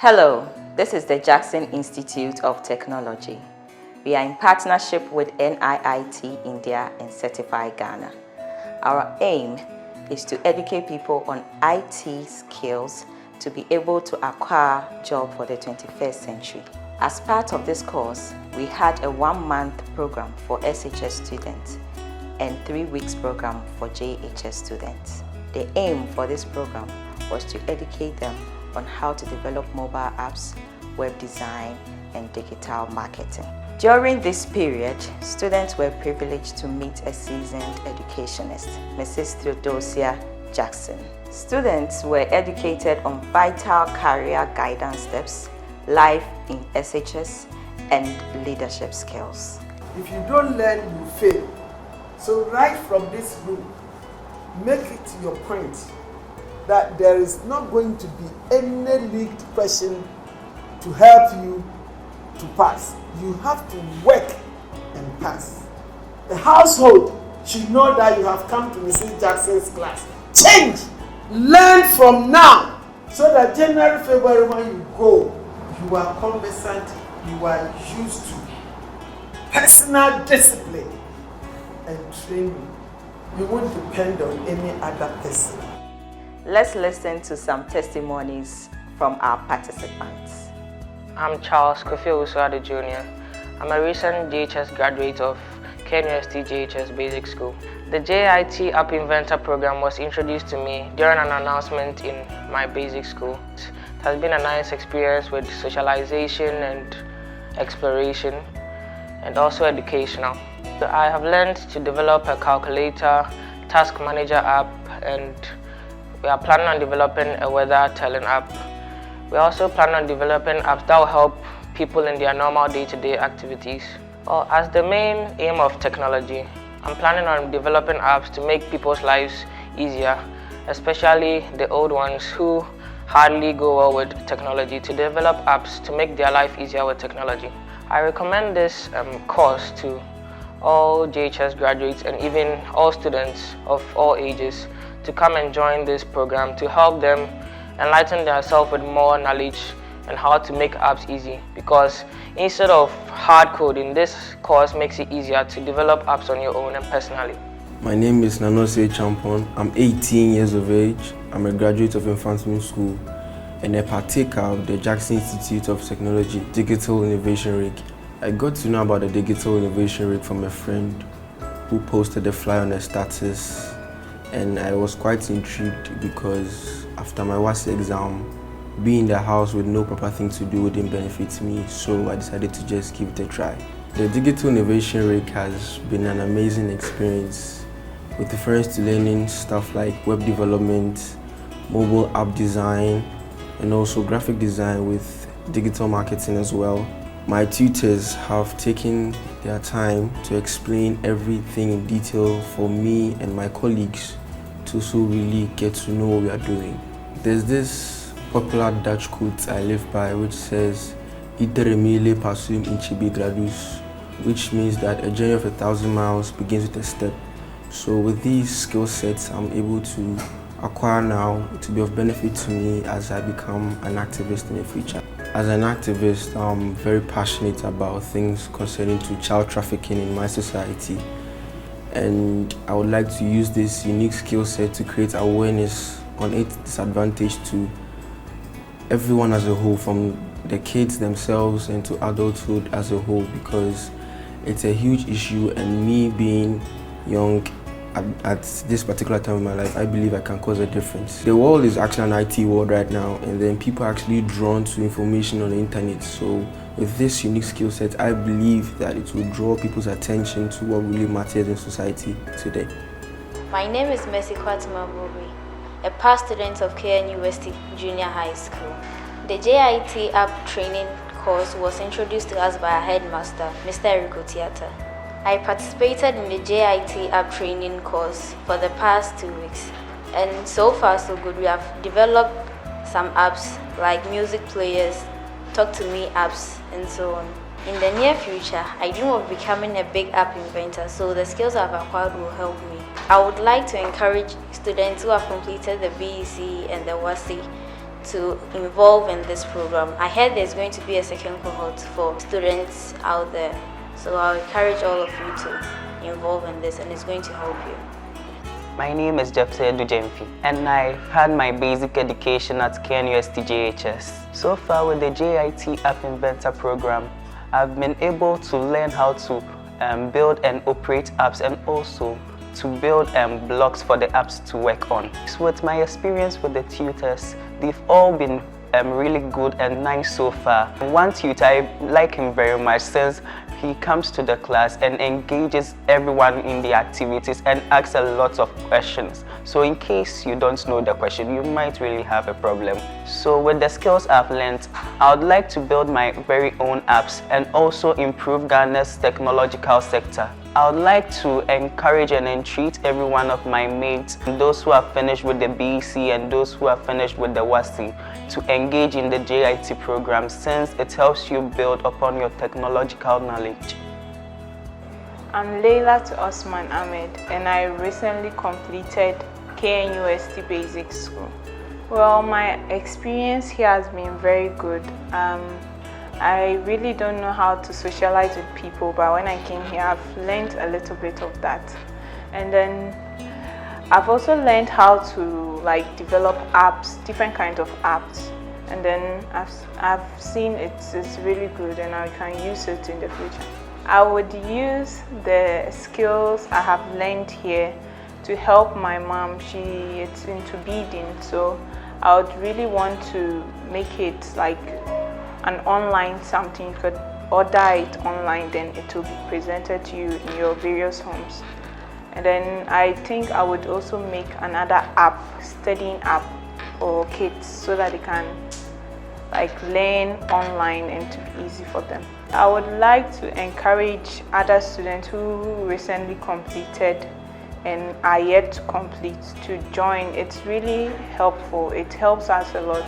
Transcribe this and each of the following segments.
Hello, this is the Jackson Institute of Technology. We are in partnership with NIIT India and Certify Ghana. Our aim is to educate people on IT skills to be able to acquire a job for the 21st century. As part of this course, we had a 1-month program for SHS students and 3 weeks program for JHS students. The aim for this program was to educate them on how to develop mobile apps, web design, and digital marketing. During this period, students were privileged to meet a seasoned educationist, Mrs. Theodosia Jackson. Students were educated on vital career guidance steps, life in SHS, and leadership skills. If you don't learn, you fail. So right from this room, make it your point that there is not going to be any leaked question to help you to pass. You have to work and pass. The household should know that you have come to Mrs. Jackson's class. Change! Learn from now so that January, February when you go, you are conversant, you are used to personal discipline and training. You won't depend on any other person. Let's listen to some testimonies from our participants. I'm Charles Kofi Owusuade Jr. I'm a recent JHS graduate of KNUST JHS Basic School. The JIT App Inventor program was introduced to me during an announcement in my basic school. It has been a nice experience with socialization and exploration and also educational. So I have learned to develop a calculator, task manager app, and we are planning on developing a weather telling app. We also plan on developing apps that will help people in their normal day-to-day activities. As the main aim of technology, I'm planning on developing apps to make people's lives easier, especially the old ones who hardly go well with technology, to develop apps to make their life easier with technology. I recommend this course to all JHS graduates and even all students of all ages to come and join this program to help them enlighten themselves with more knowledge and how to make apps easy, because instead of hard coding, this course makes it easier to develop apps on your own and personally. My name is Nanose Champon. I'm 18 years of age. I'm a graduate of Inventor School and a partaker of the Jackson Institute of Technology Digital Innovation Rig. I got to know about the Digital Innovation Rig from a friend who posted a flyer on a status, and I was quite intrigued because after my WASSE exam, being in the house with no proper thing to do didn't benefit me, so I decided to just give it a try. The Digital Innovation Rig has been an amazing experience, with reference to learning stuff like web development, mobile app design, and also graphic design with digital marketing as well. My tutors have taken their time to explain everything in detail for me and my colleagues to so really get to know what we are doing. There's this popular Dutch quote I live by which says, "Itere mile pasum in chibi gradus," which means that a journey of 1,000 miles begins with a step. So with these skill sets, I'm able to acquire now to be of benefit to me as I become an activist in the future. As an activist, I'm very passionate about things concerning to child trafficking in my society. And I would like to use this unique skill set to create awareness on its disadvantage to everyone as a whole, from the kids themselves and to adulthood as a whole, because it's a huge issue, and me being young at this particular time in my life, I believe I can cause a difference. The world is actually an IT world right now, and then people are actually drawn to information on the internet. So with this unique skill set, I believe that it will draw people's attention to what really matters in society today. My name is Mercy Kwatima Bobi, a past student of KNUST Junior High School. The JIT app training course was introduced to us by our headmaster, Mr. Eriko Tiata. I participated in the JIT app training course for the past 2 weeks, and so far so good. We have developed some apps like music players, talk to me apps, and so on. In the near future, I dream of becoming a big app inventor, so the skills I've acquired will help me. I would like to encourage students who have completed the BEC and the WASSE to involve in this program. I heard there's going to be a second cohort for students out there, so I'll encourage all of you to involve in this, and it's going to help you. My name is Jepte Dujemfi, and I've had my basic education at KNUST JHS. So far with the JIT App Inventor program, I've been able to learn how to build and operate apps, and also to build blocks for the apps to work on. So with my experience with the tutors, they've all been really good and nice so far. One tutor, I like him very much since he comes to the class and engages everyone in the activities and asks a lot of questions. So in case you don't know the question, you might really have a problem. So with the skills I've learned, I would like to build my very own apps and also improve Ghana's technological sector. I would like to encourage and entreat every one of my mates, those who have finished with the BEC and those who have finished with the WASI, to engage in the JIT program since it helps you build upon your technological knowledge. I'm Leila to Osman Ahmed, and I recently completed KNUST Basic School. Well, my experience here has been very good. I really don't know how to socialize with people, but when I came here, I've learned a little bit of that. And then I've also learned how to develop apps, different kinds of apps. And then I've seen it's really good, and I can use it in the future. I would use the skills I have learned here to help my mom. She is into beading, so I would really want to make it like an online something. You could order it online, then it will be presented to you in your various homes. And then I think I would also make another app, studying app for kids, so that they can learn online and to be easy for them. I would like to encourage other students who recently completed and are yet to complete to join. It's really helpful. It helps us a lot.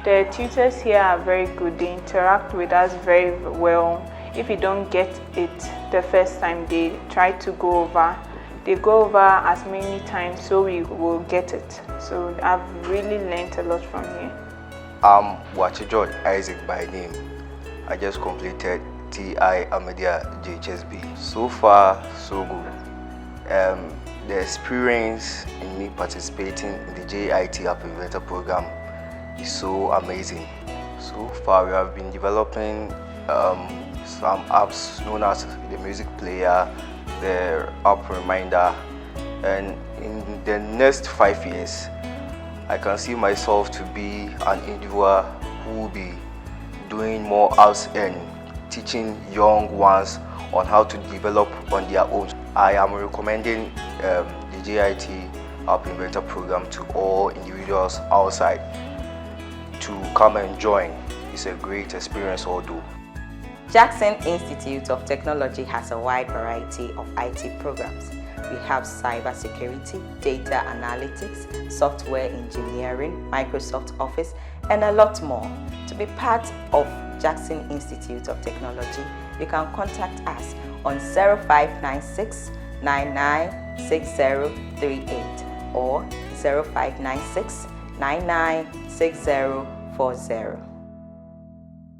The tutors here are very good. They interact with us very well. If you don't get it the first time, they try to go over. They go over as many times so we will get it. So I've really learned a lot from here. I'm Wachi George Isaac by name. I just completed TI Amedia JHSB. So far, so good. The experience in me participating in the JIT App Inventor program is so amazing. So far, we have been developing some apps known as the music player, the app reminder, and in the next 5 years, I can see myself to be an individual who will be doing more apps and teaching young ones on how to develop on their own. I am recommending the JIT App Inventor program to all individuals outside to come and join. It's a great experience although. Jackson Institute of Technology has a wide variety of IT programs. We have cybersecurity, data analytics, software engineering, Microsoft Office, and a lot more. To be part of Jackson Institute of Technology, you can contact us on 0596 996038 or 0596 996040.